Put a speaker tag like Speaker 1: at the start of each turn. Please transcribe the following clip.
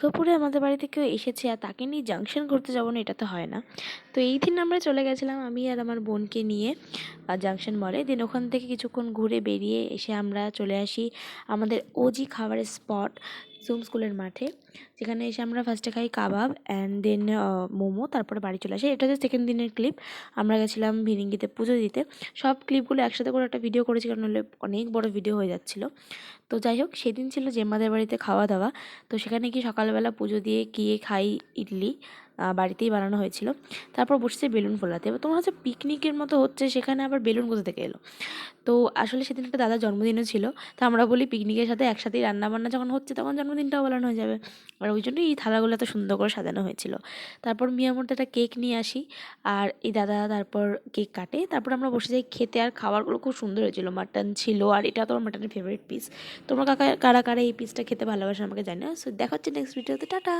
Speaker 1: দুর্গাপুরে আমাদের বাড়িতে কেউ এসেছে আর তাকে নিয়ে জাংশন ঘুরতে যাবো না, এটা তো হয় না। তো এই দিন আমরা চলে গেছিলাম আমি আর আমার বোনকে নিয়ে জাংশন মলে। দেন ওখান থেকে কিছুক্ষণ ঘুরে বেরিয়ে এসে আমরা চলে আসি আমাদের ওজি খাবারের স্পট জুম স্কুলের মাঠে, যেখানে এসে আমরা ফার্স্টে খাই কাবাব অ্যান্ড দেন মোমো, তারপরে বাড়ি চলে আসি। এটা হচ্ছে সেকেন্ড দিনের ক্লিপ। আমরা গেছিলাম ভিরিঙ্গিতে পুজো দিতে। সব ক্লিপগুলো একসাথে করে একটা ভিডিও করেছি, কারণ হলে অনেক বড় ভিডিও হয়ে যাচ্ছিলো। তো যাই হোক, সেদিন ছিল জেম্মাদের বাড়িতে খাওয়া দাওয়া। তো সেখানে গিয়ে সকালবেলা পুজো দিয়ে গিয়ে খাই ইডলি, বাড়িতেই বানানো হয়েছিল। তারপর বসেছে বেলুন ফোলাতে। এবার তোমার হচ্ছে পিকনিকের মতো হচ্ছে, সেখানে আবার বেলুন কোথা থেকে এলো? তো আসলে সেদিন একটা দাদার জন্মদিনও ছিল। তো আমরা বলি পিকনিকের সাথে একসাথেই রান্নাবান্না যখন হচ্ছে তখন জন্মদিনটাও পালন হয়ে যাবে। আর ওই জন্যই এই থালাগুলো এত সুন্দর করে সাজানো হয়েছিল। তারপর মিয়ার মধ্যে একটা কেক নিয়ে আসি, আর এই দাদা তারপর কেক কাটে। তারপর আমরা বসে যাই খেতে, আর খাবারগুলো খুব সুন্দর হয়েছিল। মাটন ছিল, আর এটা তো আমার মাটনের ফেভারিট পিস। তোমরা কারা কারা এই পিসটা খেতে ভালোবাসো আমাকে জানিও। সো দেখা হচ্ছে নেক্সট ভিডিওতে। টাটা।